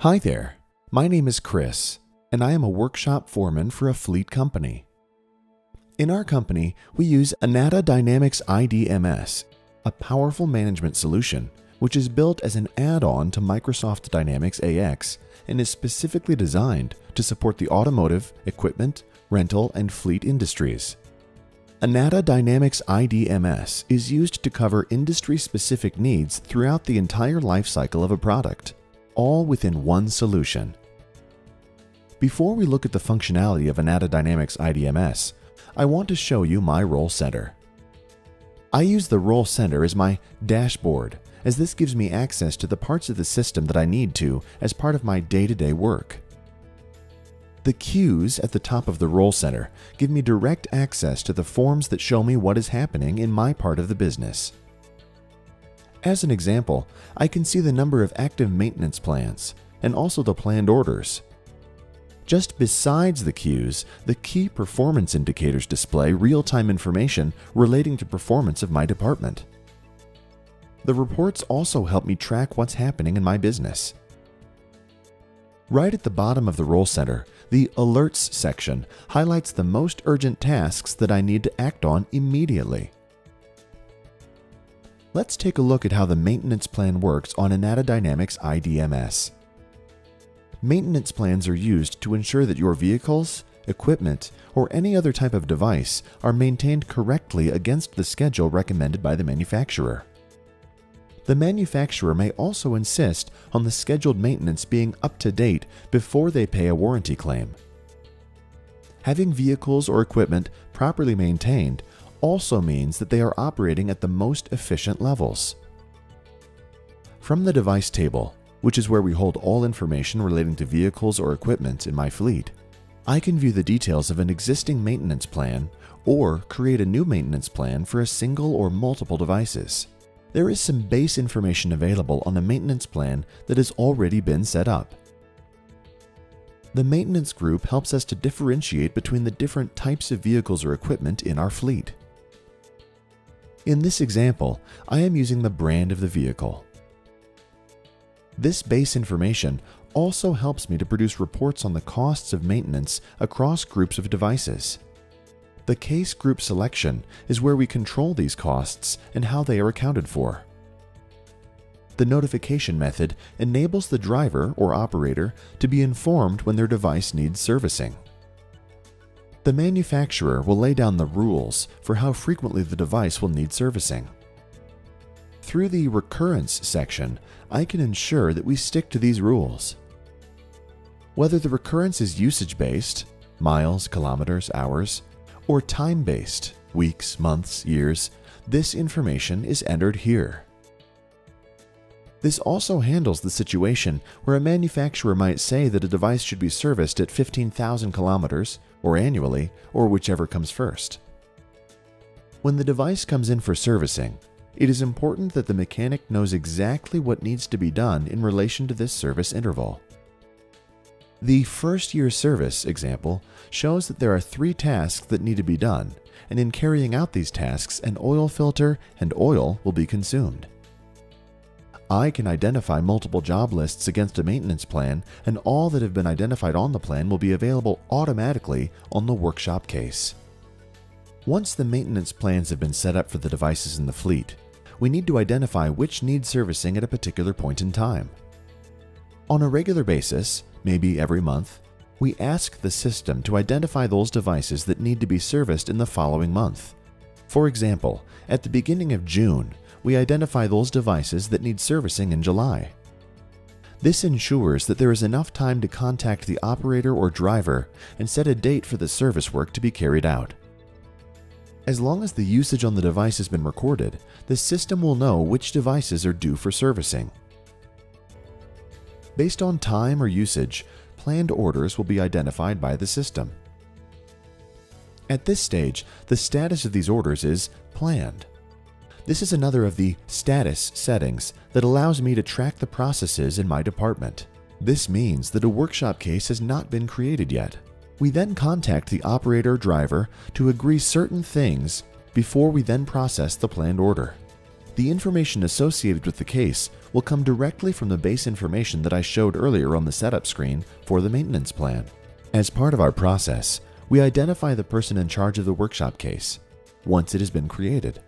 Hi there, my name is Chris, and I am a workshop foreman for a fleet company. In our company, we use Annata Dynamics IDMS, a powerful management solution which is built as an add-on to Microsoft Dynamics AX and is specifically designed to support the automotive, equipment, rental, and fleet industries. Annata Dynamics IDMS is used to cover industry-specific needs throughout the entire lifecycle of a product, all within one solution. Before we look at the functionality of Annata Dynamics IDMS, I want to show you my role center. I use the role center as my dashboard, as this gives me access to the parts of the system that I need to as part of my day-to-day work. The queues at the top of the role center give me direct access to the forms that show me what is happening in my part of the business. As an example, I can see the number of active maintenance plans and also the planned orders. Just besides the queues, the key performance indicators display real-time information relating to performance of my department. The reports also help me track what's happening in my business. Right at the bottom of the role center, the Alerts section highlights the most urgent tasks that I need to act on immediately. Let's take a look at how the maintenance plan works on Annata Dynamics IDMS. Maintenance plans are used to ensure that your vehicles, equipment, or any other type of device are maintained correctly against the schedule recommended by the manufacturer. The manufacturer may also insist on the scheduled maintenance being up to date before they pay a warranty claim. Having vehicles or equipment properly maintained also means that they are operating at the most efficient levels. From the device table, which is where we hold all information relating to vehicles or equipment in my fleet, I can view the details of an existing maintenance plan or create a new maintenance plan for a single or multiple devices. There is some base information available on a maintenance plan that has already been set up. The maintenance group helps us to differentiate between the different types of vehicles or equipment in our fleet. In this example, I am using the brand of the vehicle. This base information also helps me to produce reports on the costs of maintenance across groups of devices. The case group selection is where we control these costs and how they are accounted for. The notification method enables the driver or operator to be informed when their device needs servicing. The manufacturer will lay down the rules for how frequently the device will need servicing. Through the Recurrence section, I can ensure that we stick to these rules. Whether the recurrence is usage-based, miles, kilometers, hours, or time-based, weeks, months, years, this information is entered here. This also handles the situation where a manufacturer might say that a device should be serviced at 15,000 kilometers, or annually, or whichever comes first. When the device comes in for servicing, it is important that the mechanic knows exactly what needs to be done in relation to this service interval. The first-year service example shows that there are 3 tasks that need to be done, and in carrying out these tasks, an oil filter and oil will be consumed. I can identify multiple job lists against a maintenance plan, and all that have been identified on the plan will be available automatically on the workshop case. Once the maintenance plans have been set up for the devices in the fleet, we need to identify which need servicing at a particular point in time. On a regular basis, maybe every month, we ask the system to identify those devices that need to be serviced in the following month. For example, at the beginning of June, we identify those devices that need servicing in July. This ensures that there is enough time to contact the operator or driver and set a date for the service work to be carried out. As long as the usage on the device has been recorded, the system will know which devices are due for servicing. Based on time or usage, planned orders will be identified by the system. At this stage, the status of these orders is planned. This is another of the status settings that allows me to track the processes in my department. This means that a workshop case has not been created yet. We then contact the operator or driver to agree certain things before we then process the planned order. The information associated with the case will come directly from the base information that I showed earlier on the setup screen for the maintenance plan. As part of our process, we identify the person in charge of the workshop case once it has been created.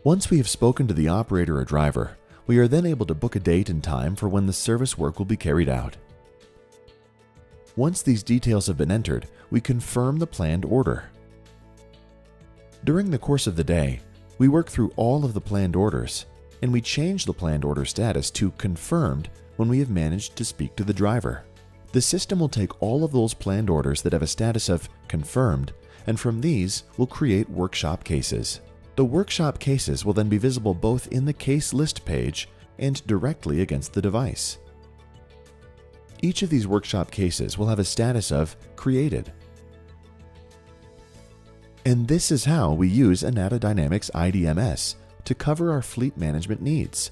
Once we have spoken to the operator or driver, we are then able to book a date and time for when the service work will be carried out. Once these details have been entered, we confirm the planned order. During the course of the day, we work through all of the planned orders, and we change the planned order status to confirmed when we have managed to speak to the driver. The system will take all of those planned orders that have a status of confirmed, and from these will create workshop cases. The workshop cases will then be visible both in the case list page and directly against the device. Each of these workshop cases will have a status of created. And this is how we use Annata Dynamics IDMS to cover our fleet management needs.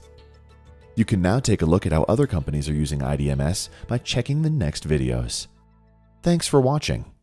You can now take a look at how other companies are using IDMS by checking the next videos. Thanks for watching.